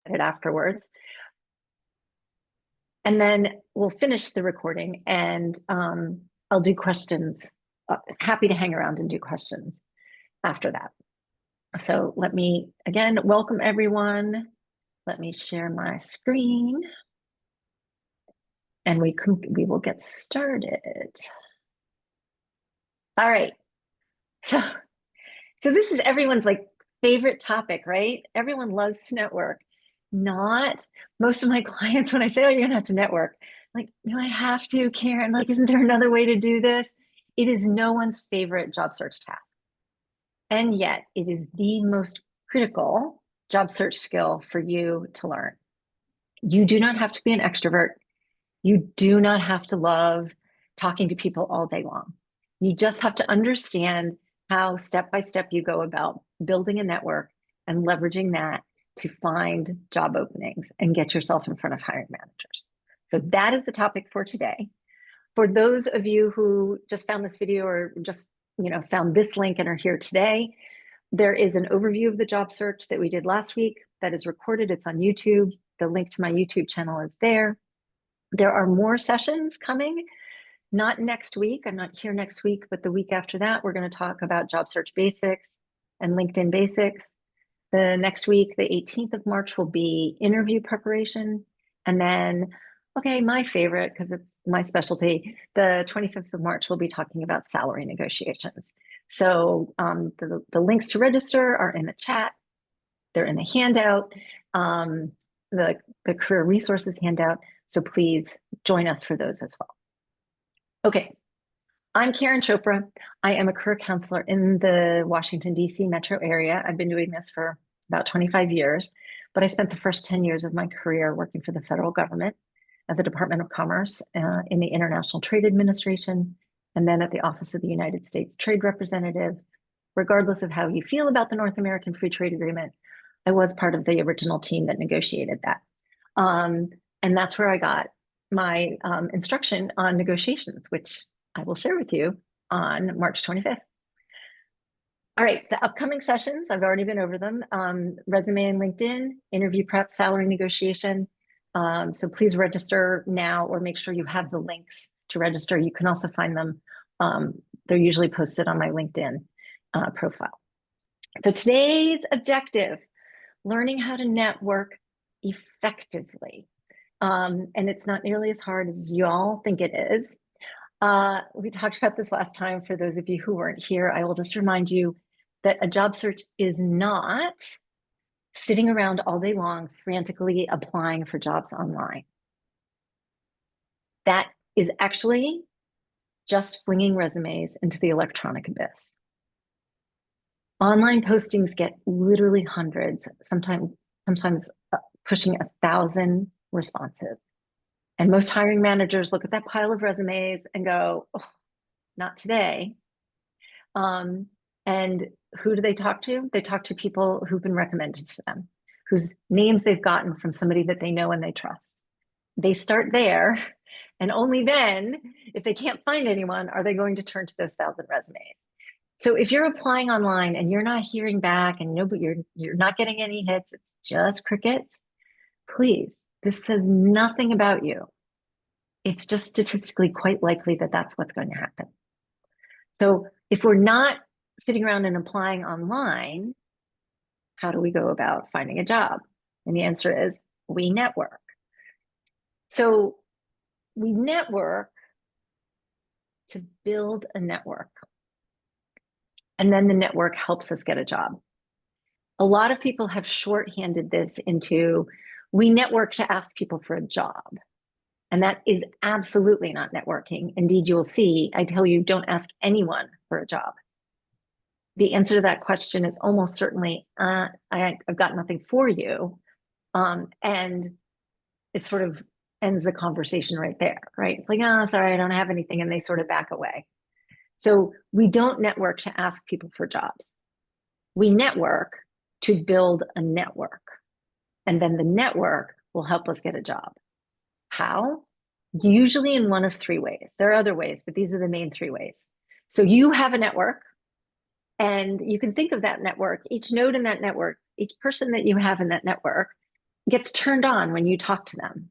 it afterwards. And then we'll finish the recording and I'll do questions. Happy to hang around and do questions after that. So let me, again, welcome everyone. Let me share my screen and we will get started. All right. So this is everyone's like favorite topic, right? Everyone loves to network. Not most of my clients, when I say, oh, you're gonna have to network, like, do I have to, Karen? Like, isn't there another way to do this? It is no one's favorite job search task. And yet it is the most critical job search skill for you to learn. You do not have to be an extrovert. You do not have to love talking to people all day long. You just have to understand how step by step you go about building a network and leveraging that to find job openings and get yourself in front of hiring managers. So that is the topic for today. For those of you who just found this video or just found this link and are here today, there is an overview of the job search that we did last week that is recorded. It's on YouTube. The link to my YouTube channel is there. There are more sessions coming, not next week. I'm not here next week, but the week after that, we're going to talk about job search basics and LinkedIn basics. The next week, the 18th of March, will be interview preparation. And then, okay, my favorite, because it's my specialty, the 25th of March, we'll be talking about salary negotiations. So the links to register are in the chat. They're in the handout, the career resources handout. So please join us for those as well. Okay, I'm Karen Chopra. I am a career counselor in the Washington, D.C. metro area. I've been doing this for about 25 years, but I spent the first 10 years of my career working for the federal government at the Department of Commerce in the International Trade Administration, and then at the Office of the United States Trade Representative. Regardless of how you feel about the North American Free Trade Agreement, I was part of the original team that negotiated that. And that's where I got my instruction on negotiations, which I will share with you on March 25th. All right, the upcoming sessions, I've already been over them. Resume and LinkedIn, interview prep, salary negotiation. So please register now or make sure you have the links to register. You can also find them. They're usually posted on my LinkedIn profile. So today's objective, learning how to network effectively. And it's not nearly as hard as you all think it is. We talked about this last time. For those of you who weren't here, I will just remind you that a job search is not sitting around all day long frantically applying for jobs online. That is actually just flinging resumes into the electronic abyss. Online postings get literally hundreds, sometimes pushing 1,000 responses. And most hiring managers look at that pile of resumes and go, oh, not today. And who do they talk to? They talk to people who've been recommended to them, whose names they've gotten from somebody that they know and they trust. They start there, and only then, if they can't find anyone, are they going to turn to those 1,000 resumes. So if you're applying online and you're not hearing back and you're not getting any hits, it's just crickets, please, this says nothing about you. It's just statistically quite likely that that's what's going to happen. So if we're not sitting around and applying online, how do we go about finding a job? And the answer is we network. So we network to build a network. And then the network helps us get a job. A lot of people have shorthanded this into, we network to ask people for a job. And that is absolutely not networking. Indeed, you will see, I tell you, don't ask anyone for a job. The answer to that question is almost certainly, I've got nothing for you. And it sort of ends the conversation right there, right? It's like, oh, sorry, I don't have anything. And they sort of back away. So we don't network to ask people for jobs. We network to build a network. And then the network will help us get a job. How? Usually in one of three ways. There are other ways, but these are the main three ways. So you have a network, and you can think of that network, each node in that network, each person that you have in that network gets turned on when you talk to them.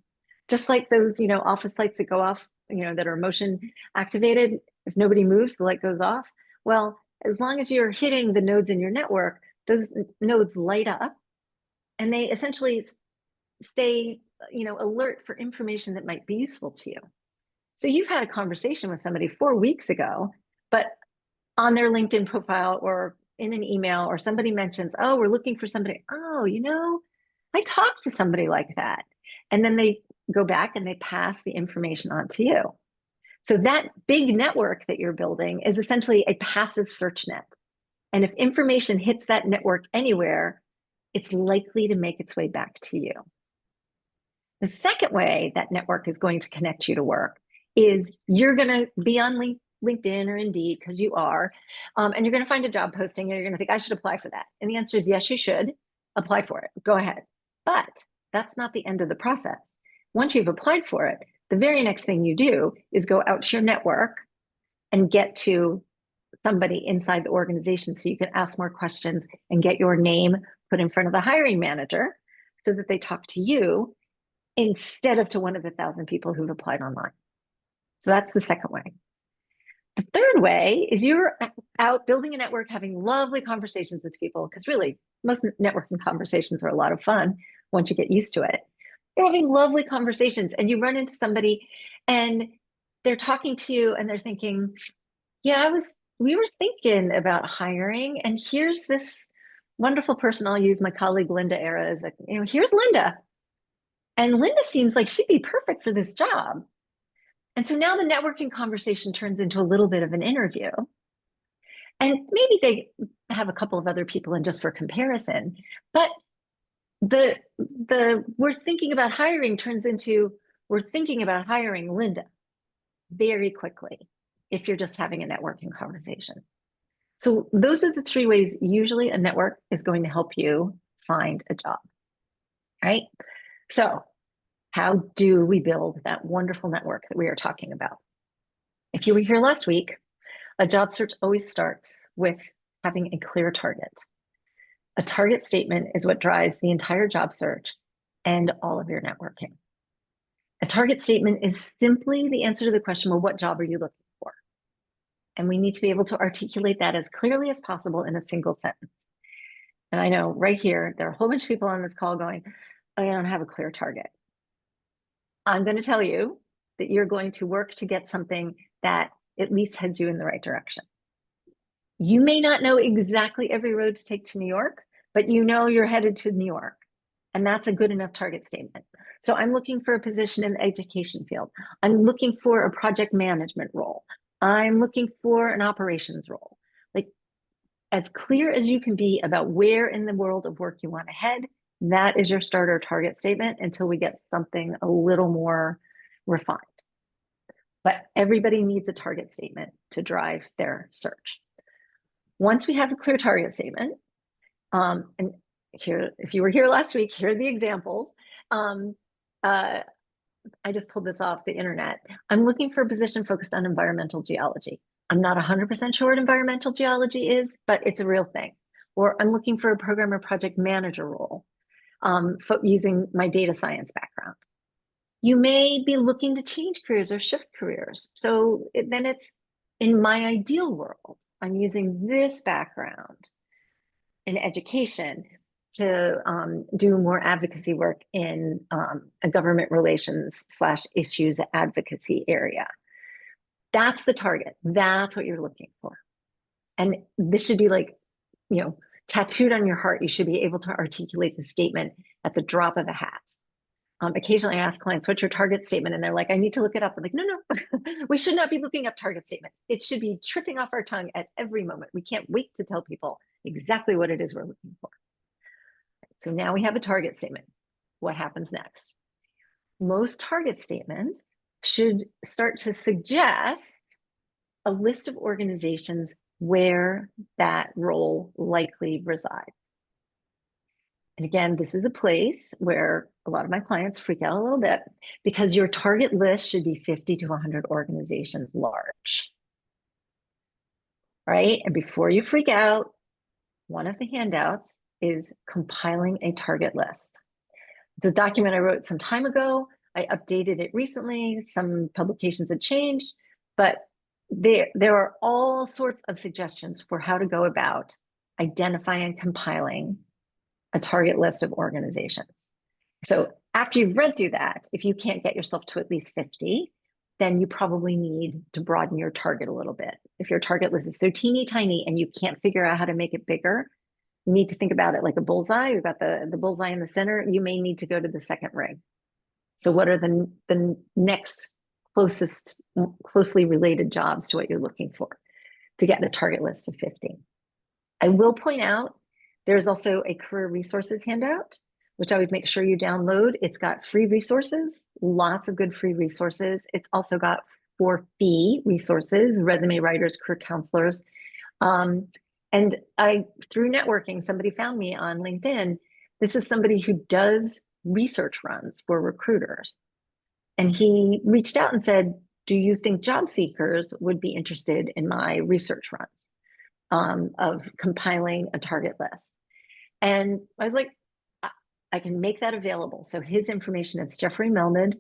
Just like those, office lights that go off, that are motion activated. If nobody moves, the light goes off. Well, as long as you're hitting the nodes in your network, those nodes light up and they essentially stay, alert for information that might be useful to you. So you've had a conversation with somebody 4 weeks ago, but on their LinkedIn profile or in an email or somebody mentions, oh, we're looking for somebody. Oh, I talked to somebody like that. And then they go back and they pass the information on to you. So that big network that you're building is essentially a passive search net. And if information hits that network anywhere, it's likely to make its way back to you. The second way that network is going to connect you to work is you're going to be on LinkedIn or Indeed, because you are, and you're going to find a job posting and you're going to think, I should apply for that. And the answer is yes, you should apply for it. Go ahead. But that's not the end of the process. Once you've applied for it, the very next thing you do is go out to your network and get to somebody inside the organization so you can ask more questions and get your name put in front of the hiring manager so that they talk to you instead of to one of the 1,000 people who've applied online. So that's the second way. The third way is you're out building a network, having lovely conversations with people, because really most networking conversations are a lot of fun once you get used to it. You're having lovely conversations and you run into somebody and they're talking to you and they're thinking, yeah, we were thinking about hiring, and here's this wonderful person. I'll use my colleague Linda Era as here's Linda. And Linda seems like she'd be perfect for this job. And so now the networking conversation turns into a little bit of an interview. And maybe they have a couple of other people in just for comparison, but the we're thinking about hiring turns into we're thinking about hiring Linda very quickly if you're just having a networking conversation. So those are the three ways usually a network is going to help you find a job, right? So how do we build that wonderful network that we are talking about? If you were here last week, a job search always starts with having a clear target. A target statement is what drives the entire job search and all of your networking. A target statement is simply the answer to the question, well, what job are you looking for? And we need to be able to articulate that as clearly as possible in a single sentence. And I know right here, there are a whole bunch of people on this call going, I don't have a clear target. I'm going to tell you that you're going to work to get something that at least heads you in the right direction. You may not know exactly every road to take to New York, but you know you're headed to New York. And that's a good enough target statement. So I'm looking for a position in the education field. I'm looking for a project management role. I'm looking for an operations role. Like, as clear as you can be about where in the world of work you want to head, that is your starter target statement until we get something a little more refined. But everybody needs a target statement to drive their search. Once we have a clear target statement, and here, if you were here last week, here are the examples. I just pulled this off the internet. I'm looking for a position focused on environmental geology. I'm not 100% sure what environmental geology is, but it's a real thing. Or I'm looking for a program or project manager role using my data science background. You may be looking to change careers or shift careers. So then it's in my ideal world, I'm using this background in education to do more advocacy work in a government relations / issues advocacy area. That's the target. That's what you're looking for. And this should be like, tattooed on your heart. You should be able to articulate the statement at the drop of a hat. Occasionally I ask clients, what's your target statement? And they're like, I need to look it up. I'm like, no, we should not be looking up target statements. It should be tripping off our tongue at every moment. We can't wait to tell people exactly what it is we're looking for. So now we have a target statement. What happens next? Most target statements should start to suggest a list of organizations where that role likely resides. And again, this is a place where a lot of my clients freak out a little bit because your target list should be 50 to 100 organizations large. Right? And before you freak out, one of the handouts is compiling a target list. The document I wrote some time ago. I updated it recently. Some publications had changed, but there are all sorts of suggestions for how to go about identifying and compiling a target list of organizations. So after you've read through that, if you can't get yourself to at least 50, then you probably need to broaden your target a little bit. If your target list is so teeny tiny and you can't figure out how to make it bigger, you need to think about it like a bullseye. You've got the bullseye in the center. You may need to go to the second ring. So what are the next closely related jobs to what you're looking for to get a target list of 50? I will point out there's also a career resources handout, which I would make sure you download. It's got free resources, lots of good free resources. It's also got for fee resources, resume writers, career counselors. And through networking, somebody found me on LinkedIn. This is somebody who does research runs for recruiters. And he reached out and said, do you think job seekers would be interested in my research runs of compiling a target list? And I was like, I can make that available. So his information, it's Jeffrey Melnid.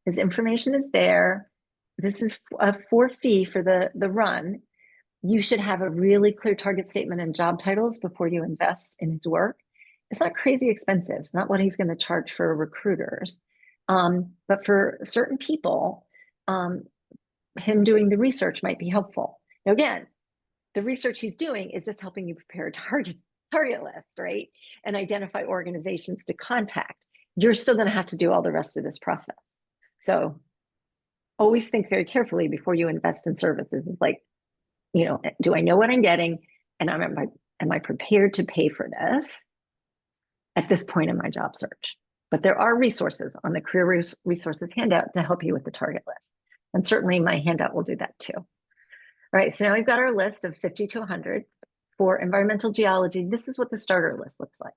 His information is there. This is a for fee for the run. You should have a really clear target statement and job titles before you invest in his work. It's not crazy expensive. It's not what he's going to charge for recruiters. But for certain people, him doing the research might be helpful. Now, again, the research he's doing is just helping you prepare a target list, right? And identify organizations to contact. You're still going to have to do all the rest of this process. So always think very carefully before you invest in services. Like, do I know what I'm getting? And am I prepared to pay for this at this point in my job search? But there are resources on the career resources handout to help you with the target list. And certainly my handout will do that too. All right, so now we've got our list of 50 to 100. For environmental geology, this is what the starter list looks like,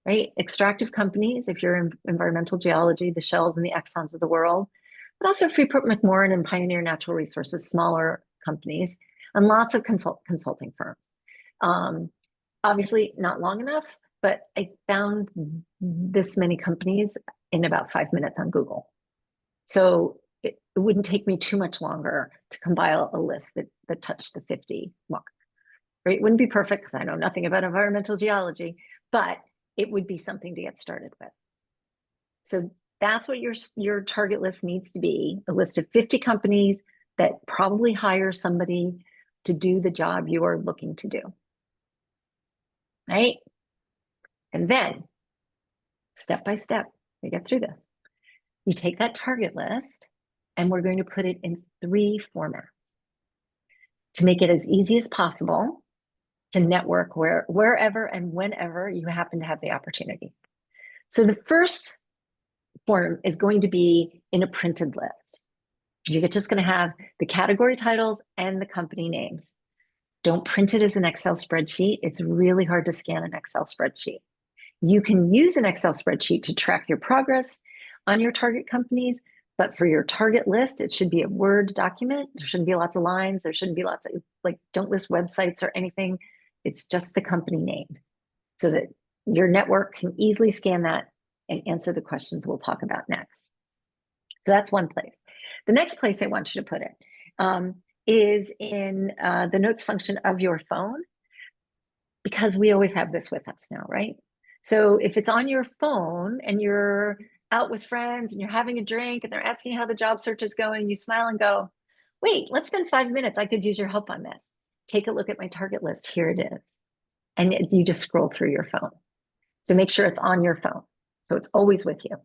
right? Extractive companies, if you're in environmental geology, the Shells and the Exxons of the world, but also Freeport-McMoRan and Pioneer Natural Resources, smaller companies, and lots of consulting firms. Obviously not long enough, but I found this many companies in about 5 minutes on Google. So it wouldn't take me too much longer to compile a list that touched the 50 mark. Right? It wouldn't be perfect because I know nothing about environmental geology, but it would be something to get started with. So that's what your target list needs to be, a list of 50 companies that probably hire somebody to do the job you are looking to do. Right? And then, step by step, we get through this. You take that target list and we're going to put it in 3 formats to make it as easy as possible to network wherever and whenever you happen to have the opportunity. So the first form is going to be in a printed list. You're just going to have the category titles and the company names. Don't print it as an Excel spreadsheet. It's really hard to scan an Excel spreadsheet. You can use an Excel spreadsheet to track your progress on your target companies, but for your target list, it should be a Word document. There shouldn't be lots of lines. There shouldn't be lots of, don't list websites or anything. It's just the company name so that your network can easily scan that and answer the questions we'll talk about next. So that's one place. The next place I want you to put it is in the notes function of your phone, because we always have this with us now, right? So if it's on your phone and you're out with friends and you're having a drink and they're asking how the job search is going, you smile and go, wait, let's spend 5 minutes. I could use your help on this. Take a look at my target list. Here it is. And you just scroll through your phone. So make sure it's on your phone. So it's always with you.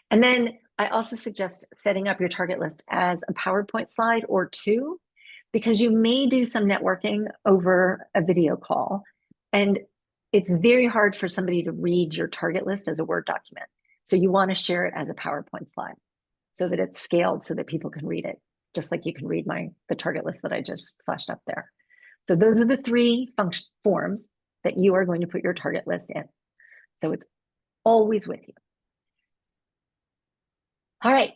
And then I also suggest setting up your target list as a PowerPoint slide or 2, because you may do some networking over a video call. And it's very hard for somebody to read your target list as a Word document. So you want to share it as a PowerPoint slide so that it's scaled so that people can read it, just like you can read the target list that I just flashed up there. So those are the 3 forms that you are going to put your target list in. So it's always with you. All right.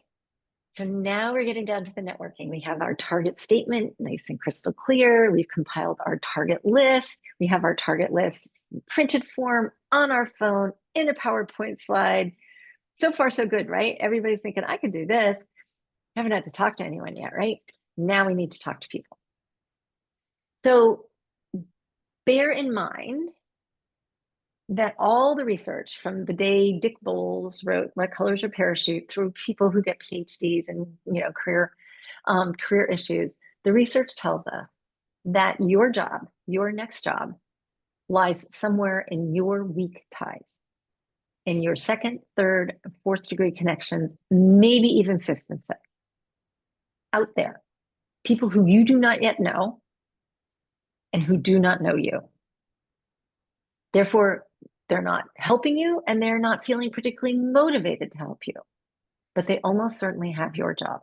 So now we're getting down to the networking. We have our target statement, nice and crystal clear. We've compiled our target list. We have our target list in printed form on our phone in a PowerPoint slide. So far, so good, right? Everybody's thinking, I could do this. I haven't had to talk to anyone yet, right? Now we need to talk to people. So bear in mind that all the research from the day Dick Bowles wrote What Colors Your Parachute through people who get PhDs and career issues, the research tells us that your job, your next job, lies somewhere in your weak ties, in your second, third, fourth degree connections, maybe even fifth and sixth. Out there, people who you do not yet know and who do not know you. Therefore, they're not helping you and they're not feeling particularly motivated to help you, but they almost certainly have your job.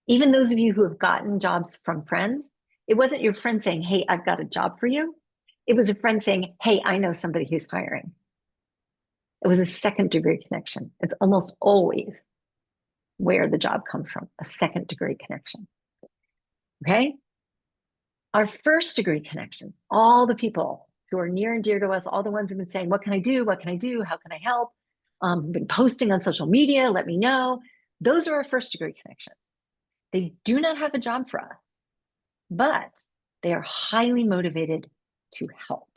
Even those of you who have gotten jobs from friends, it wasn't your friend saying, hey, I've got a job for you. It was a friend saying, hey, I know somebody who's hiring. It was a second degree connection. It's almost always where the job comes from, a second degree connection. Okay? Our first degree connections, all the people who are near and dear to us, all the ones who've been saying, what can I do? What can I do? How can I help? Been posting on social media, let me know. Those are our first degree connections. They do not have a job for us, but they are highly motivated to help.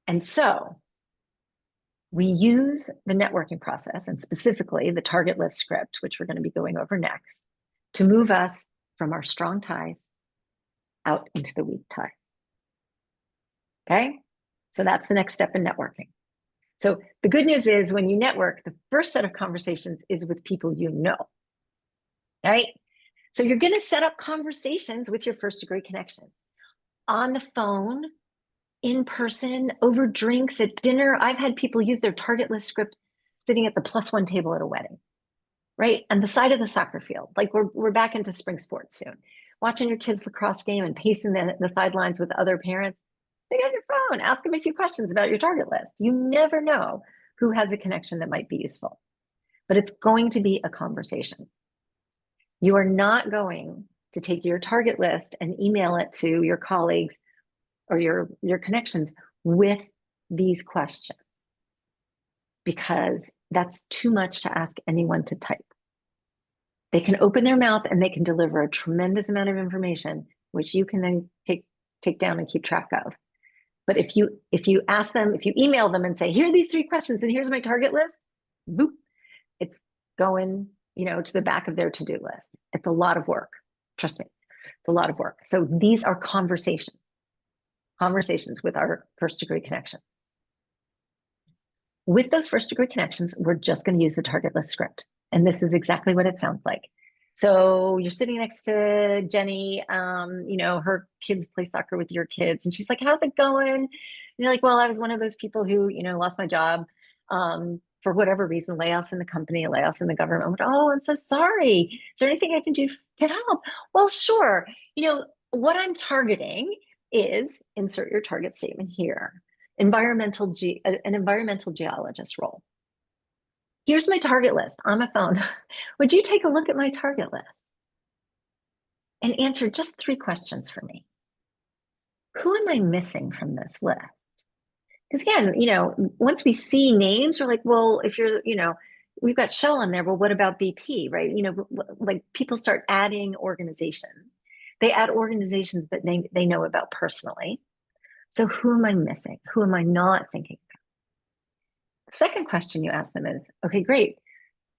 And so we use the networking process, and specifically the target list script, which we're going to be going over next, to move us from our strong ties out into the weak ties. Okay? So that's the next step in networking. So the good news is when you network, the first set of conversations is with people you know, right? So you're going to set up conversations with your first degree connections on the phone, in person, over drinks, at dinner. I've had people use their target list script sitting at the +1 table at a wedding, right? On the side of the soccer field. Like we're back into spring sports soon. Watching your kids' lacrosse game and pacing the sidelines with other parents. Stay on your phone, ask them a few questions about your target list. You never know who has a connection that might be useful, but it's going to be a conversation. You are not going to take your target list and email it to your colleagues or your connections with these questions, because that's too much to ask anyone to type. They can open their mouth and they can deliver a tremendous amount of information, which you can then take down and keep track of. But if you ask them, if you email them and say, here are these 3 questions and here's my target list, boop, it's going, to the back of their to-do list. It's a lot of work. Trust me, it's a lot of work. So these are conversations with our first degree connection. With those first degree connections, we're just going to use the target list script. And this is exactly what it sounds like. So you're sitting next to Jenny, her kids play soccer with your kids. And she's like, how's it going? And you're like, well, I was one of those people who, lost my job for whatever reason, layoffs in the company, layoffs in the government. I went, oh, I'm so sorry. Is there anything I can do to help? Well, sure. What I'm targeting is, insert your target statement here, an environmental geologist role. Here's my target list on my phone. Would you take a look at my target list and answer just 3 questions for me? Who am I missing from this list? Because again, once we see names, we're like, well, if you're, we've got Shell on there. Well, what about BP, right? Like people start adding organizations. They add organizations that they know about personally. So who am I missing? Who am I not thinking about? The second question you ask them is, okay, great.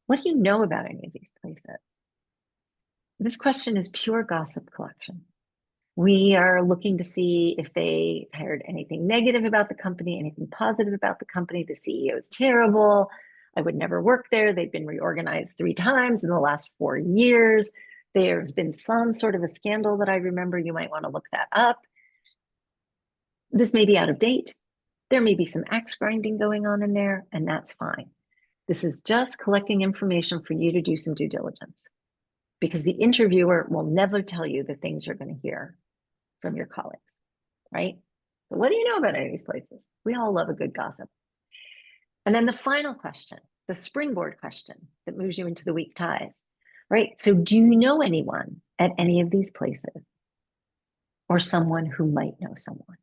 What do you know about any of these places? This question is pure gossip collection. We are looking to see if they heard anything negative about the company, anything positive about the company. The CEO is terrible. I would never work there. They've been reorganized 3 times in the last 4 years. There's been some sort of a scandal that I remember. You might want to look that up. This may be out of date. There may be some axe grinding going on in there, and that's fine. This is just collecting information for you to do some due diligence, because the interviewer will never tell you the things you're going to hear from your colleagues, right? So what do you know about any of these places? We all love a good gossip. And then the final question, the springboard question that moves you into the weak ties, right? So do you know anyone at any of these places, or someone who might know someone?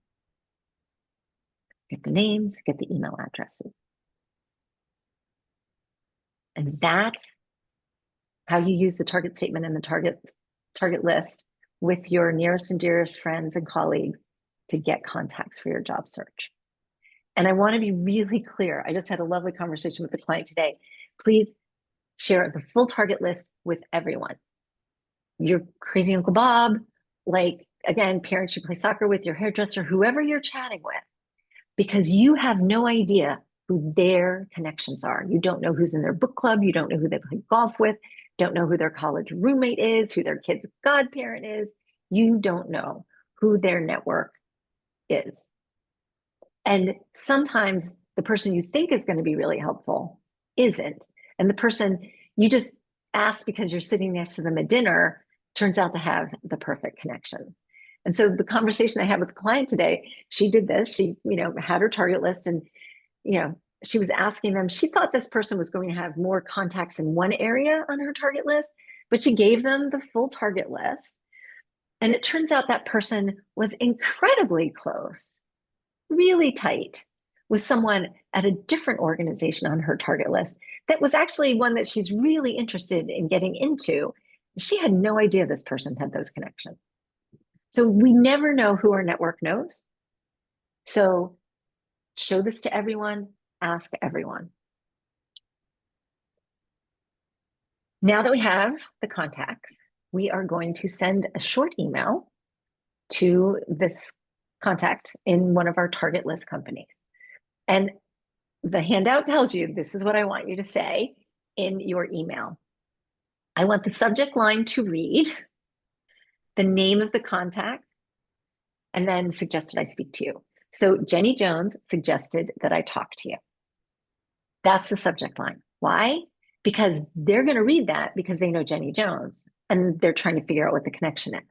get the names, get the email addresses. And that's how you use the target statement and the target list with your nearest and dearest friends and colleagues to get contacts for your job search. And I want to be really clear. I just had a lovely conversation with a client today. Please share the full target list with everyone. Your crazy Uncle Bob, like, again, parents you play soccer with, your hairdresser, whoever you're chatting with, because you have no idea who their connections are. You don't know who's in their book club. You don't know who they play golf with. Don't know who their college roommate is, who their kid's godparent is. You don't know who their network is. And sometimes the person you think is going to be really helpful isn't. And the person you just asked because you're sitting next to them at dinner turns out to have the perfect connection. And so the conversation I had with the client today, she did this. She, had her target list, and, she was asking them, she thought this person was going to have more contacts in one area on her target list, but she gave them the full target list. And it turns out that person was incredibly close, really tight, with someone at a different organization on her target list that was actually one that she's really interested in getting into. She had no idea this person had those connections. So we never know who our network knows. So show this to everyone, ask everyone. Now that we have the contacts, we are going to send a short email to this contact in one of our target list companies. And the handout tells you, this is what I want you to say in your email. I want the subject line to read the name of the contact and then suggested I speak to you. So Jenny Jones suggested that I talk to you. That's the subject line. Why? Because they're going to read that because they know Jenny Jones and they're trying to figure out what the connection is.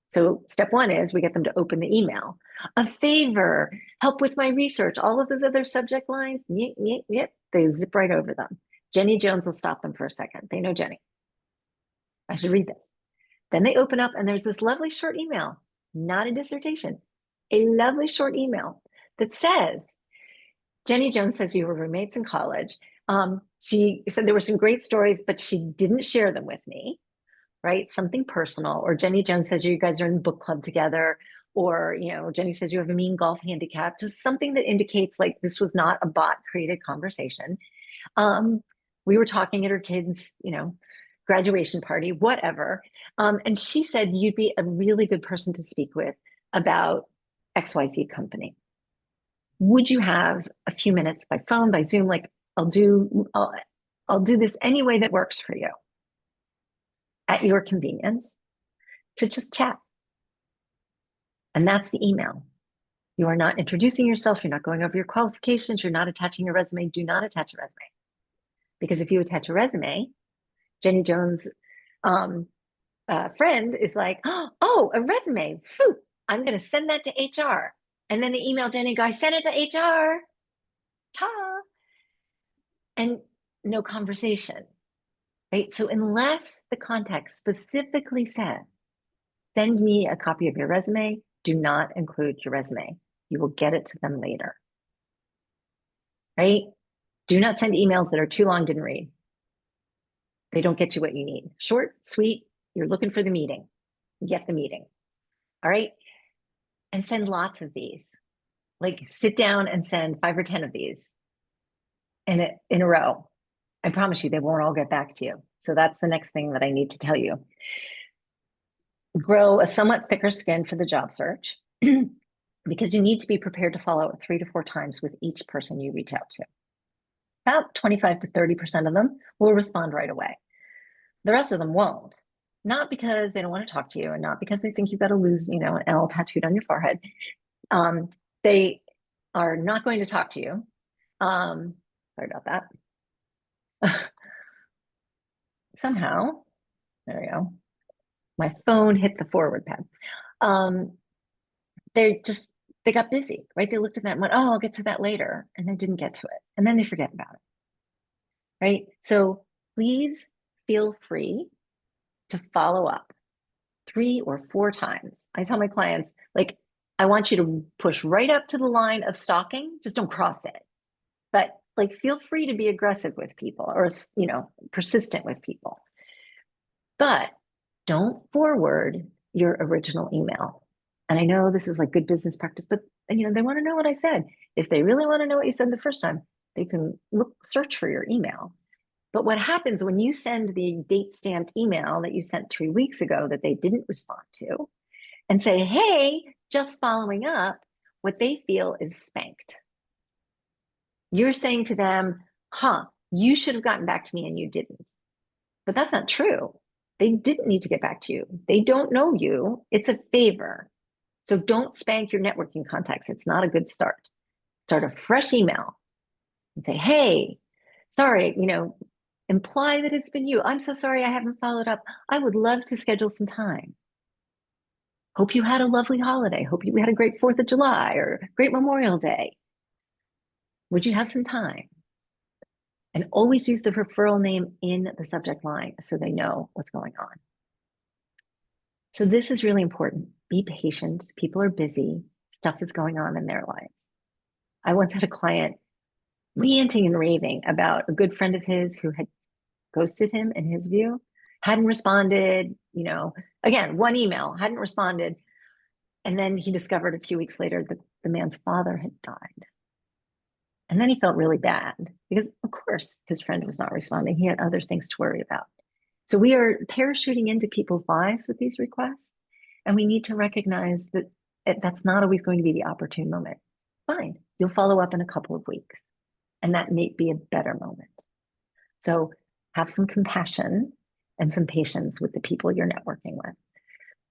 So step one is we get them to open the email. A favor, help with my research, all of those other subject lines, they zip right over them. Jenny Jones will stop them for a second. They know Jenny. I should read this. Then they open up and there's this lovely short email, not a dissertation, a lovely short email that says, Jenny Jones says you were roommates in college. She said there were some great stories, but she didn't share them with me, right? Something personal. Or Jenny Jones says you guys are in book club together. Or, Jenny says you have a mean golf handicap. Just something that indicates like this was not a bot created conversation. We were talking at her kids', graduation party, whatever. And she said you'd be a really good person to speak with about XYZ company. Would you have a few minutes by phone, by Zoom? Like I'll do this any way that works for you at your convenience to just chat. And that's the email. You are not introducing yourself. You're not going over your qualifications. You're not attaching your resume. Do not attach a resume. Because if you attach a resume, Jenny Jones' friend is like, oh, a resume. Phew, I'm going to send that to HR. And then the email Jenny guy sent it to HR. Ta. And no conversation, right? So unless the contact specifically says, send me a copy of your resume, do not include your resume. You will get it to them later, right? Do not send emails that are too long, didn't read. They don't get you what you need. Short, sweet, you're looking for the meeting. Get the meeting, all right? And send lots of these. Like sit down and send 5 or 10 of these in a row. I promise you, they won't all get back to you. So that's the next thing that I need to tell you. Grow a somewhat thicker skin for the job search because you need to be prepared to follow up 3 to 4 times with each person you reach out to. About 25 to 30% of them will respond right away. The rest of them won't. Not because they don't want to talk to you and not because they think you've got to lose, an L tattooed on your forehead. They are not going to talk to you. Sorry about that. Somehow, there we go. My phone hit the forward pad. They got busy, right? They looked at that and went, oh, I'll get to that later. And they didn't get to it. And then they forget about it, right? So please feel free to follow up 3 or 4 times. I tell my clients, like, I want you to push right up to the line of stalking. Just don't cross it. But like, feel free to be aggressive with people or, persistent with people. But don't forward your original email. And I know this is like good business practice, but they want to know what I said. If they really want to know what you said the first time, they can search for your email. But what happens when you send the date stamped email that you sent 3 weeks ago that they didn't respond to and say, hey, just following up, what they feel is spanked. You're saying to them, you should have gotten back to me and you didn't. But that's not true. They didn't need to get back to you. They don't know you. It's a favor. So don't spank your networking contacts. It's not a good start. Start a fresh email and say, hey, sorry, imply that it's been you. I'm so sorry I haven't followed up. I would love to schedule some time. Hope you had a lovely holiday. Hope you had a great 4th of July or great Memorial Day. Would you have some time? And always use the referral name in the subject line so they know what's going on. So this is really important. Be patient. People are busy. Stuff is going on in their lives. I once had a client ranting and raving about a good friend of his who had ghosted him, in his view, hadn't responded, again, one email, hadn't responded. And then he discovered a few weeks later that the man's father had died. And then he felt really bad because, of course, his friend was not responding. He had other things to worry about. So we are parachuting into people's lives with these requests. And we need to recognize that that's not always going to be the opportune moment. Fine, you'll follow up in a couple of weeks. And that may be a better moment. So have some compassion and some patience with the people you're networking with.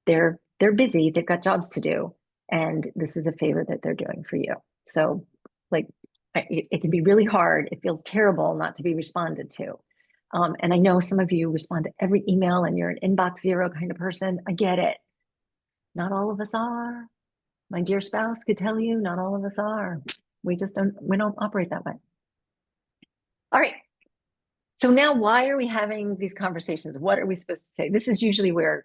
They're busy, they've got jobs to do, and this is a favor that they're doing for you. So it can be really hard. It feels terrible not to be responded to. And I know some of you respond to every email and you're an inbox zero kind of person. I get it. Not all of us are. My dear spouse could tell you not all of us are. We don't operate that way. All right. So now why are we having these conversations? What are we supposed to say? This is usually where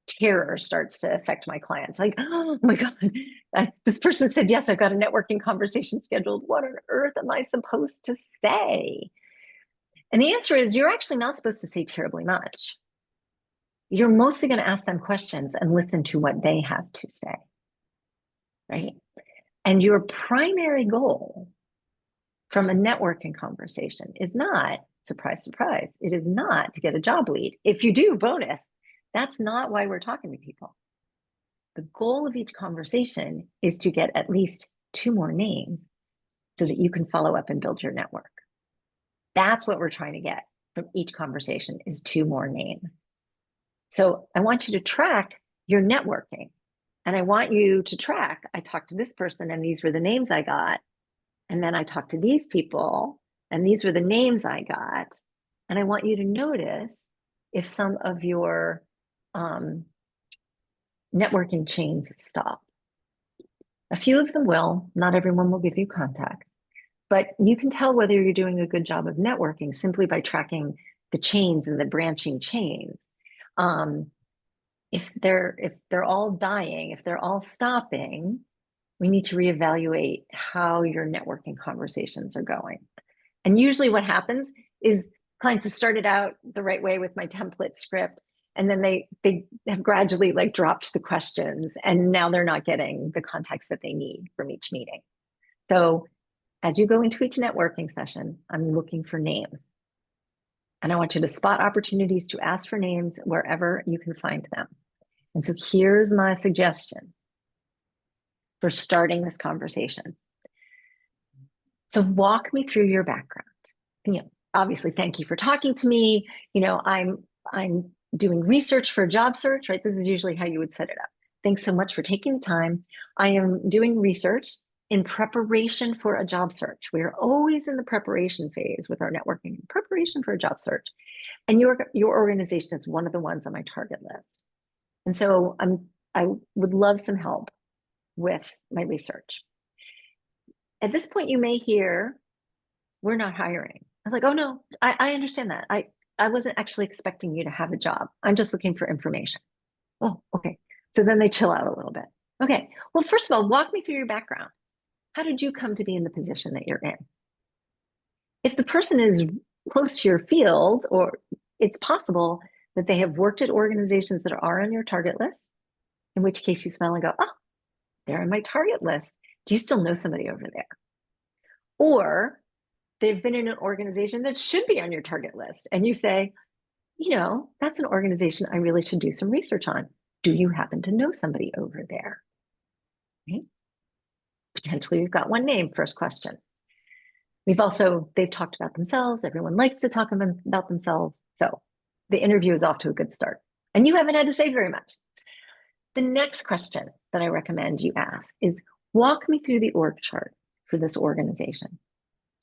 terror starts to affect my clients. Like, oh my God, this person said, yes, I've got a networking conversation scheduled. What on earth am I supposed to say? And the answer is you're actually not supposed to say terribly much. You're mostly going to ask them questions and listen to what they have to say, right? And your primary goal from a networking conversation is not, surprise, surprise, it is not to get a job lead. If you do, bonus. That's not why we're talking to people. The goal of each conversation is to get at least 2 more names so that you can follow up and build your network. That's what we're trying to get from each conversation is 2 more names. So I want you to track your networking. And I want you to track, I talked to this person and these were the names I got. And then I talked to these people and these were the names I got. And I want you to notice if some of your networking chains stop. A few of them will, not everyone will give you contacts, but you can tell whether you're doing a good job of networking simply by tracking the chains and the branching chains. If they're all dying, if they're all stopping, we need to reevaluate how your networking conversations are going. And usually what happens is clients have started out the right way with my template script, and then they have gradually dropped the questions, and now they're not getting the context that they need from each meeting. So as you go into each networking session, I'm looking for names. And I want you to spot opportunities to ask for names wherever you can find them. And so here's my suggestion for starting this conversation. So walk me through your background. Obviously, thank you for talking to me. I'm doing research for a job search, right? This is usually how you would set it up. Thanks so much for taking the time. I am doing research in preparation for a job search. We are always in the preparation phase with our networking, preparation for a job search. And your organization is one of the ones on my target list. And so I would love some help with my research. At this point, you may hear, we're not hiring. I was like, oh no, I understand that. I wasn't actually expecting you to have a job. I'm just looking for information. Oh, okay. So then they chill out a little bit. Okay. Well, first of all, walk me through your background. How did you come to be in the position that you're in? If the person is close to your field, or it's possible that they have worked at organizations that are on your target list, in which case you smile and go, oh, they're on my target list. Do you still know somebody over there? Or they've been in an organization that should be on your target list. And you say, that's an organization I really should do some research on. Do you happen to know somebody over there? Right? Potentially, you've got one name, first question. They've talked about themselves. Everyone likes to talk about themselves. So the interview is off to a good start. And you haven't had to say very much. The next question that I recommend you ask is, walk me through the org chart for this organization.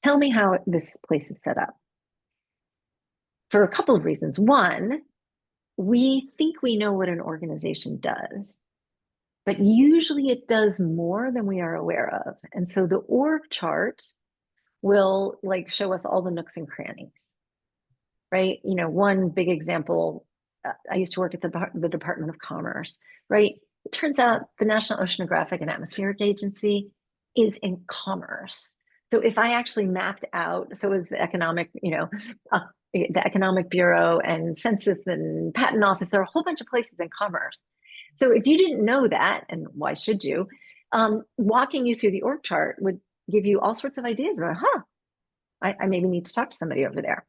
Tell me how this place is set up. For a couple of reasons. One, we think we know what an organization does, but usually it does more than we are aware of. And so the org chart will show us all the nooks and crannies, right? One big example, I used to work at the Department of Commerce, right? It turns out the National Oceanographic and Atmospheric Agency is in commerce. So if I actually mapped out, so is the the Economic Bureau and Census and Patent Office, there are a whole bunch of places in commerce. So if you didn't know that, and why should you, walking you through the org chart would give you all sorts of ideas about, I maybe need to talk to somebody over there.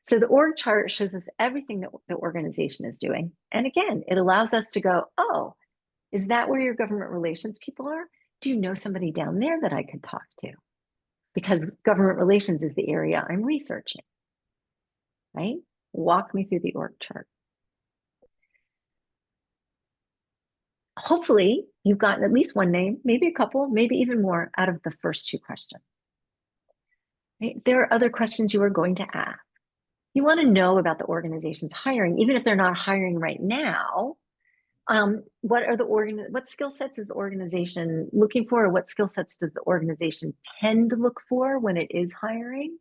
So the org chart shows us everything that the organization is doing. And again, it allows us to go, oh, is that where your government relations people are? Do you know somebody down there that I could talk to? Because government relations is the area I'm researching, right? Walk me through the org chart. Hopefully, you've gotten at least one name, maybe a couple, maybe even more out of the first two questions. Right? There are other questions you are going to ask. You want to know about the organization's hiring, even if they're not hiring right now. What skill sets is the organization looking for? Or what skill sets does the organization tend to look for when it is hiring?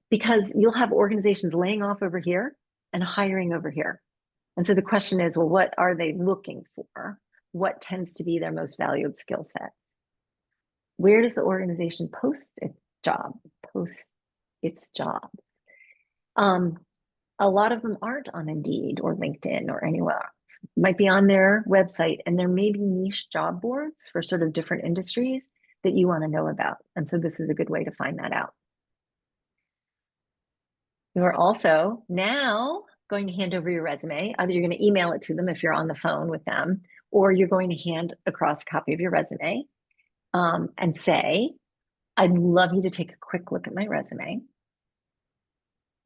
Because you'll have organizations laying off over here and hiring over here. And so the question is, well, what are they looking for? What tends to be their most valued skill set? Where does the organization post its job? A lot of them aren't on Indeed or LinkedIn or anywhere else. Might be on their website, and there may be niche job boards for sort of different industries that you want to know about. And so this is a good way to find that out. You are also now going to hand over your resume. Either you're going to email it to them if you're on the phone with them, or you're going to hand across a copy of your resume and say, I'd love you to take a quick look at my resume.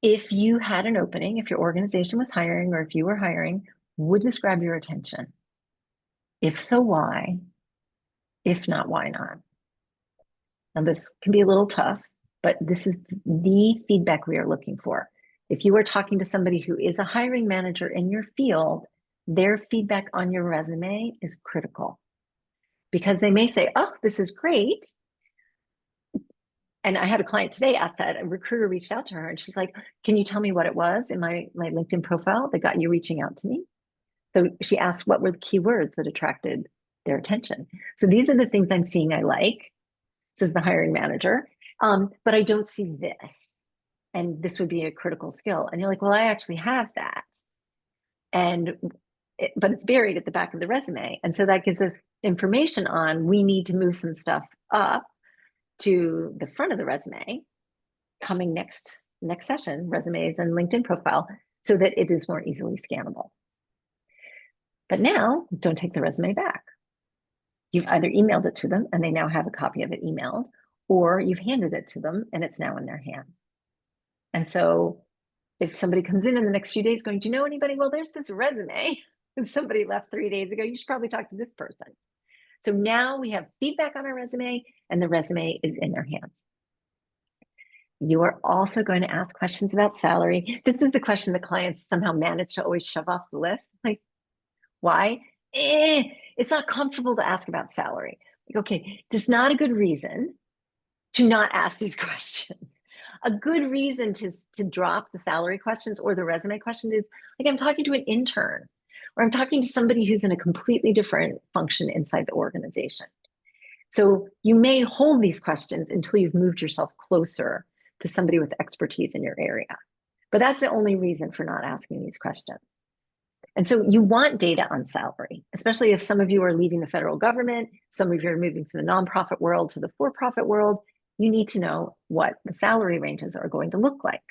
If you had an opening, if your organization was hiring, or if you were hiring, would this grab your attention? If so, why? If not, why not? Now, this can be a little tough, but this is the feedback we are looking for. If you are talking to somebody who is a hiring manager in your field, their feedback on your resume is critical, because they may say, oh, this is great. And I had a client today ask that. A recruiter reached out to her and she's like, can you tell me what it was in my LinkedIn profile that got you reaching out to me? So she asked, what were the keywords that attracted their attention? So these are the things I'm seeing I like, says the hiring manager, but I don't see this. And this would be a critical skill. And you're like, well, I actually have that. But it's buried at the back of the resume. And so that gives us information on, we need to move some stuff up to the front of the resume coming next session, resumes and LinkedIn profile, so that it is more easily scannable. But now, don't take the resume back. You've either emailed it to them and they now have a copy of it emailed, or you've handed it to them and it's now in their hands. And so if somebody comes in the next few days going, do you know anybody? Well, there's this resume and somebody left 3 days ago. You should probably talk to this person. So now we have feedback on our resume and the resume is in their hands. You are also going to ask questions about salary. This is the question the clients somehow manage to always shove off the list. Like, why? It's not comfortable to ask about salary. Like, okay, there's not a good reason to not ask these questions. A good reason to drop the salary questions or the resume question is, like, I'm talking to an intern. or I'm talking to somebody who's in a completely different function inside the organization. So you may hold these questions until you've moved yourself closer to somebody with expertise in your area. But that's the only reason for not asking these questions. And so you want data on salary, especially if some of you are leaving the federal government, some of you are moving from the nonprofit world to the for-profit world. You need to know what the salary ranges are going to look like.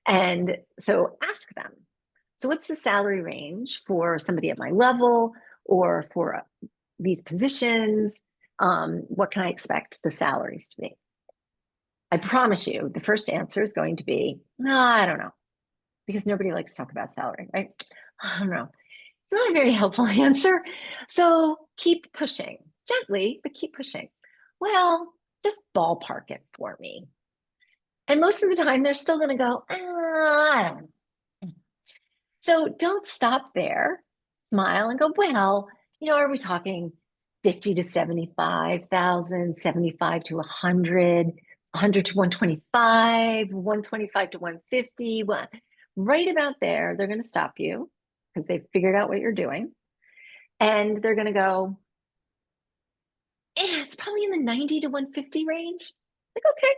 And so ask them. So what's the salary range for somebody at my level or for these positions? What can I expect the salaries to be? I promise you, the first answer is going to be, no, I don't know, because nobody likes to talk about salary, right? I don't know. It's not a very helpful answer. So keep pushing, gently, but keep pushing. Well, just ballpark it for me. And most of the time, they're still going to go, I don't know. So don't stop there. Smile and go, well, are we talking 50 to 75,000, 75 to 100, 100 to 125, 125 to 150? Right about there, they're going to stop you because they've figured out what you're doing. And they're going to go, it's probably in the 90 to 150 range. Like, okay,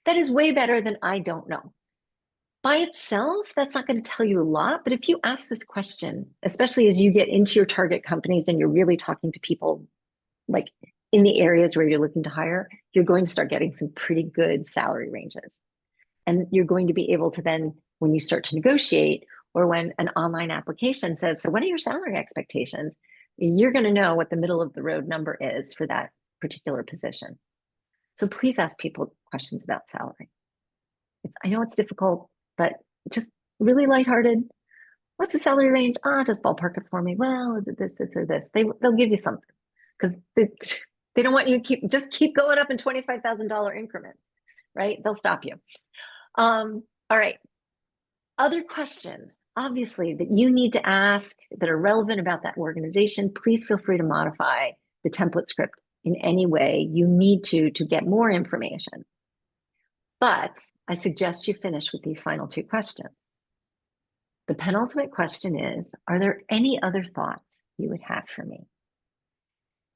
that is way better than I don't know. By itself, that's not going to tell you a lot. But if you ask this question, especially as you get into your target companies and you're really talking to people like in the areas where you're looking to hire, you're going to start getting some pretty good salary ranges. And you're going to be able to then, when you start to negotiate, or when an online application says, so what are your salary expectations? You're going to know what the middle of the road number is for that particular position. So please ask people questions about salary. I know it's difficult, but just really lighthearted. What's the salary range? Just ballpark it for me. Well, is it this, or this? They'll give you something because they don't want you to keep going up in $25,000 increments, right? They'll stop you. All right. Other questions, obviously, that you need to ask that are relevant about that organization. Please feel free to modify the template script in any way you need to get more information. But I suggest you finish with these final two questions. The penultimate question is, are there any other thoughts you would have for me?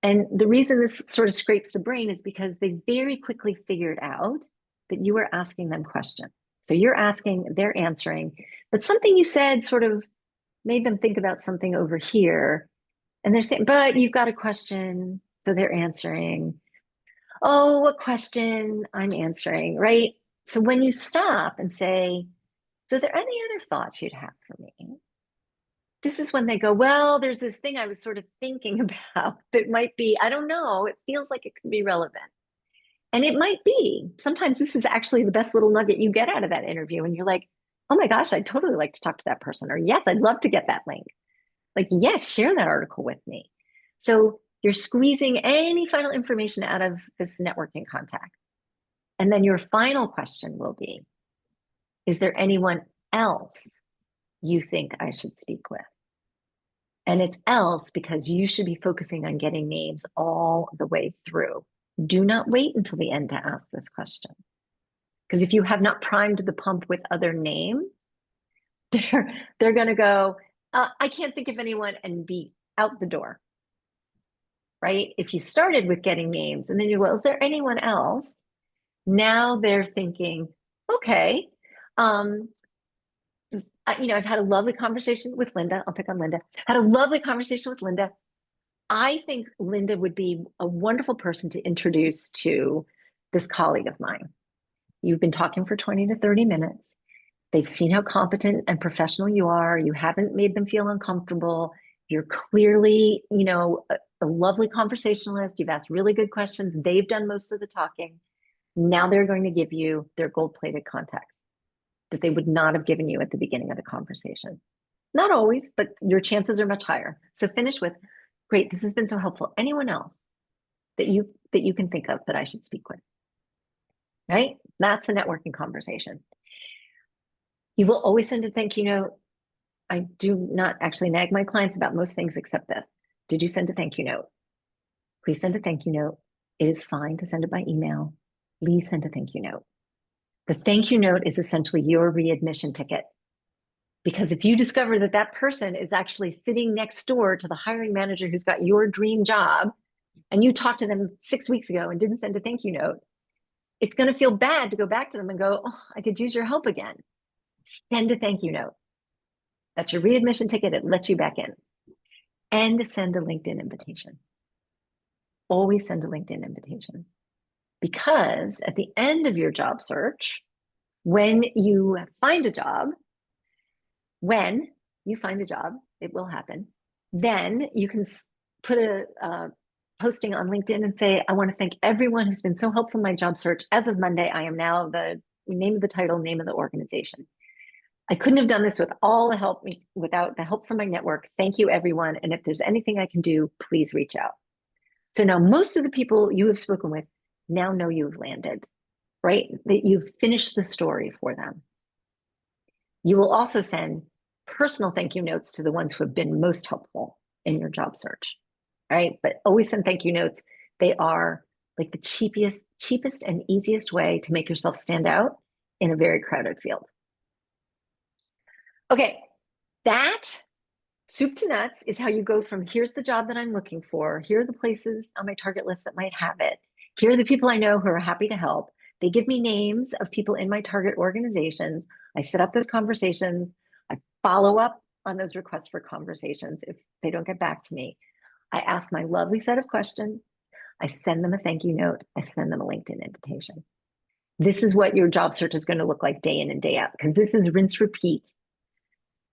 And the reason this sort of scrapes the brain is because they very quickly figured out that you were asking them questions. So you're asking, they're answering, but something you said sort of made them think about something over here. And they're saying, but you've got a question. So they're answering. Oh, what question? I'm answering, right? So when you stop and say, so are there any other thoughts you'd have for me? This is when they go, well, there's this thing I was sort of thinking about that might be, I don't know, it feels like it could be relevant. And it might be. Sometimes this is actually the best little nugget you get out of that interview. And you're like, oh my gosh, I'd totally like to talk to that person. Or yes, I'd love to get that link. Like, yes, share that article with me. So you're squeezing any final information out of this networking contact. And then your final question will be, is there anyone else you think I should speak with? And it's else because you should be focusing on getting names all the way through. Do not wait until the end to ask this question. Because if you have not primed the pump with other names, they're going to go, I can't think of anyone, and be out the door. Right? If you started with getting names and then you go, is there anyone else? Now they're thinking, okay, I've had a lovely conversation with Linda. I'll pick on Linda. Had a lovely conversation with Linda. I think Linda would be a wonderful person to introduce to this colleague of mine. You've been talking for 20 to 30 minutes. They've seen how competent and professional you are. You haven't made them feel uncomfortable. You're clearly, a lovely conversationalist. You've asked really good questions. They've done most of the talking. Now they're going to give you their gold-plated context that they would not have given you at the beginning of the conversation. Not always, but your chances are much higher. So finish with, great, this has been so helpful. Anyone else that you can think of that I should speak with? Right? That's a networking conversation. You will always send a thank you note. I do not actually nag my clients about most things except this. Did you send a thank you note? Please send a thank you note. It is fine to send it by email. Please send a thank you note. The thank you note is essentially your readmission ticket. Because if you discover that that person is actually sitting next door to the hiring manager who's got your dream job, and you talked to them 6 weeks ago and didn't send a thank you note, it's going to feel bad to go back to them and go, oh, I could use your help again. Send a thank you note. That's your readmission ticket. It lets you back in. And send a LinkedIn invitation. Always send a LinkedIn invitation. Because at the end of your job search, when you find a job, it will happen, then you can put a posting on LinkedIn and say, I want to thank everyone who's been so helpful in my job search. As of Monday, I am now the name of the title, name of the organization. I couldn't have done this without the help from my network. Thank you, everyone. And if there's anything I can do, please reach out. So now most of the people you have spoken with now know you've landed, right? That you've finished the story for them. You will also send personal thank you notes to the ones who have been most helpful in your job search, right? But always send thank you notes. They are like the cheapest and easiest way to make yourself stand out in a very crowded field. Okay, that soup to nuts is how you go from here's the job that I'm looking for, here are the places on my target list that might have it, here are the people I know who are happy to help. They give me names of people in my target organizations. I set up those conversations. I follow up on those requests for conversations if they don't get back to me. I ask my lovely set of questions. I send them a thank you note. I send them a LinkedIn invitation. This is what your job search is going to look like day in and day out, because this is rinse repeat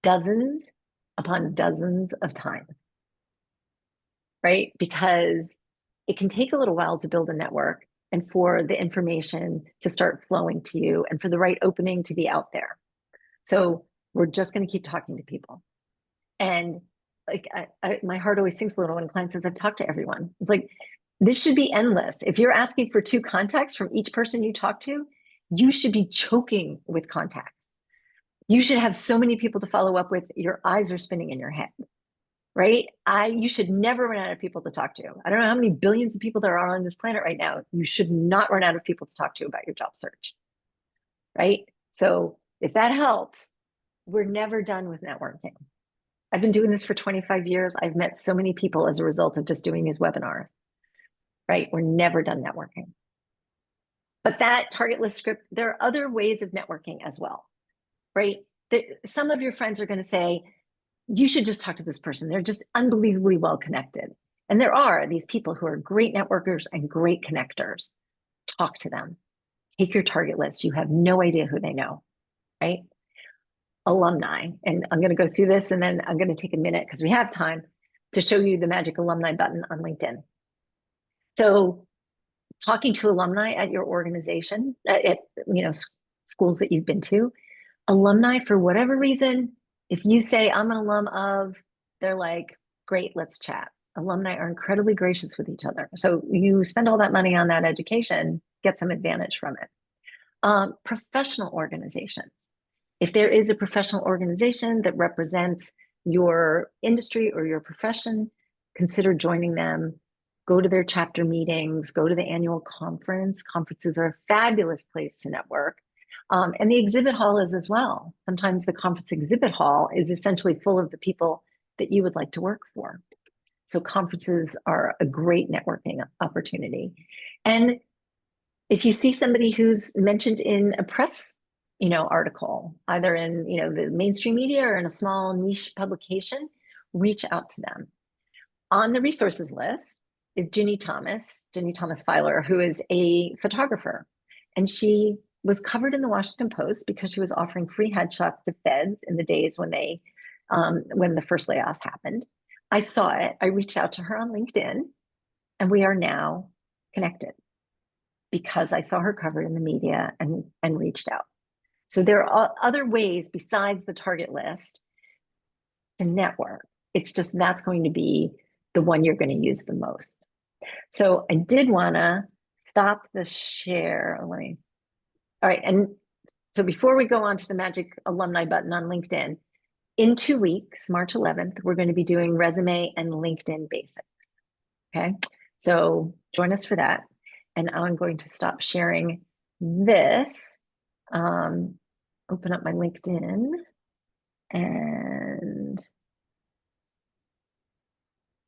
dozens upon dozens of times, right? Because it can take a little while to build a network and for the information to start flowing to you and for the right opening to be out there. So we're just going to keep talking to people. And like my heart always sinks a little when a client says, I've talked to everyone. It's like, this should be endless. If you're asking for 2 contacts from each person you talk to, you should be choking with contacts. You should have so many people to follow up with, your eyes are spinning in your head, right? You should never run out of people to talk to. I don't know how many billions of people there are on this planet right now. You should not run out of people to talk to about your job search, right? So if that helps, we're never done with networking. I've been doing this for 25 years. I've met so many people as a result of just doing these webinars, right? We're never done networking. But that target list script, there are other ways of networking as well, right? Some of your friends are going to say, you should just talk to this person. They're just unbelievably well connected. And there are these people who are great networkers and great connectors. Talk to them. Take your target list. You have no idea who they know, right? Alumni. And I'm going to go through this and then I'm going to take a minute because we have time to show you the magic alumni button on LinkedIn. So talking to alumni at your organization, at schools that you've been to, alumni, for whatever reason, if you say I'm an alum of, they're like, great, let's chat. Alumni are incredibly gracious with each other. So you spend all that money on that education, get some advantage from it. Professional organizations. If there is a professional organization that represents your industry or your profession, consider joining them. Go to their chapter meetings, go to the annual conference. Conferences are a fabulous place to network. And the exhibit hall is as well. Sometimes the conference exhibit hall is essentially full of the people that you would like to work for. So conferences are a great networking opportunity. And if you see somebody who's mentioned in a press, article, either in, the mainstream media or in a small niche publication, reach out to them. On the resources list is Ginny Thomas Filer, who is a photographer. And she was covered in the Washington Post because she was offering free headshots to feds in the days when the first layoffs happened. I saw it. I reached out to her on LinkedIn, and we are now connected because I saw her covered in the media and reached out. So there are other ways besides the target list to network. It's just that's going to be the one you're going to use the most. So I did want to stop the share. All right. And so before we go on to the magic alumni button on LinkedIn, in 2 weeks, March 11th, we're going to be doing resume and LinkedIn basics. Okay. So join us for that. And I'm going to stop sharing this. Open up my LinkedIn. and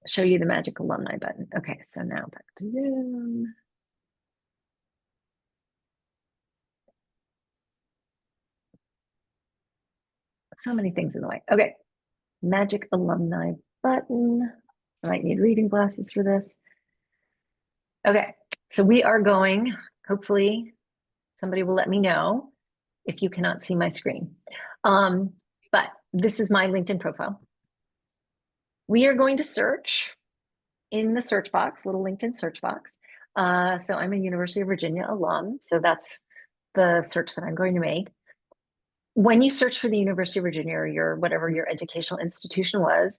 show you the magic alumni button. Okay, so now back to Zoom. So many things in the way. Okay, magic alumni button. I might need reading glasses for this. Okay, so we are going, hopefully somebody will let me know if you cannot see my screen. But this is my LinkedIn profile. We are going to search in the search box, little LinkedIn search box. So I'm a University of Virginia alum, so that's the search that I'm going to make. When you search for the University of Virginia or your whatever your educational institution was,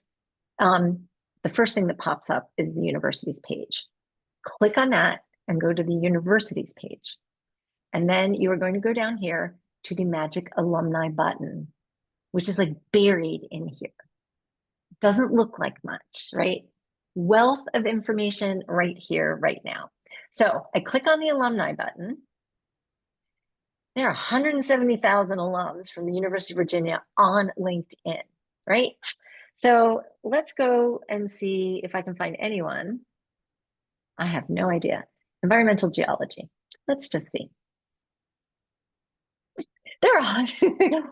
the first thing that pops up is the university's page. Click on that and go to the university's page. And then you are going to go down here to the magic alumni button, which is like buried in here. Doesn't look like much, right? Wealth of information right here, right now. So I click on the alumni button. There are 170,000 alums from the University of Virginia on LinkedIn, right? So let's go and see if I can find anyone. I have no idea. Environmental geology. Let's just see. There are,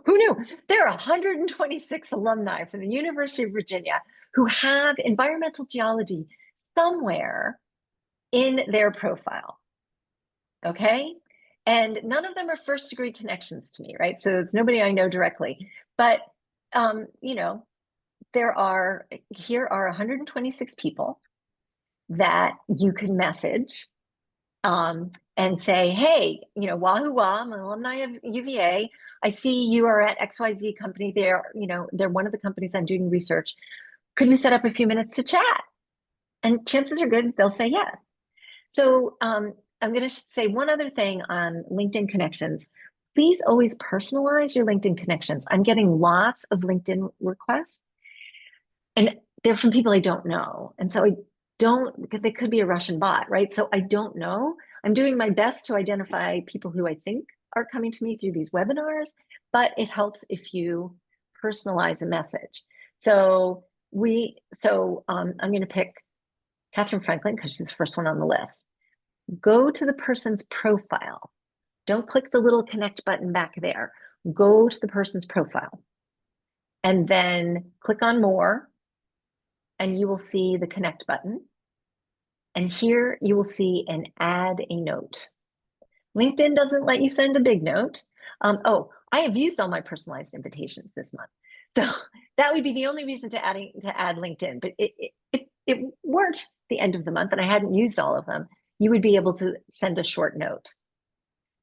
who knew? There are 126 alumni from the University of Virginia who have environmental geology somewhere in their profile. Okay. And none of them are first degree connections to me, right? So it's nobody I know directly. But, you know, here are 126 people that you can message and say, hey, you know, wahoo wah, I'm an alumni of UVA. I see you are at XYZ company. They're one of the companies I'm doing research. Could we set up a few minutes to chat? And chances are good they'll say yes. So I'm going to say one other thing on LinkedIn connections. Please always personalize your LinkedIn connections. I'm getting lots of LinkedIn requests, and they're from people I don't know. And so I don't, because they could be a Russian bot, right? So I don't know. I'm doing my best to identify people who I think are coming to me through these webinars, but it helps if you personalize a message. So I'm going to pick Catherine Franklin because she's the first one on the list. Go to the person's profile. Don't click the little connect button back there. Go to the person's profile and then click on more, and you will see the connect button. And here you will see an add a note. LinkedIn doesn't let you send a big note. I have used all my personalized invitations this month. So that would be the only reason to add LinkedIn, but it weren't the end of the month and I hadn't used all of them. You would be able to send a short note.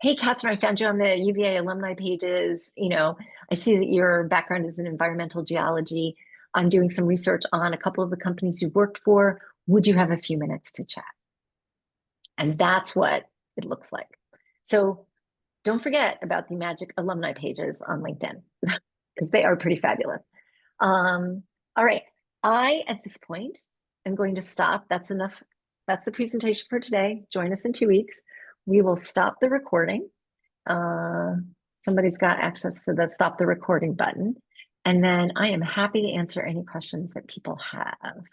Hey, Catherine, I found you on the UVA alumni pages. You know, I see that your background is in environmental geology. I'm doing some research on a couple of the companies you've worked for. Would you have a few minutes to chat? And that's what it looks like. So don't forget about the magic alumni pages on LinkedIn because they are pretty fabulous. All right, at this point, am going to stop. That's enough. That's the presentation for today. Join us in 2 weeks. We will stop the recording. Somebody's got access to the stop the recording button. And then I am happy to answer any questions that people have.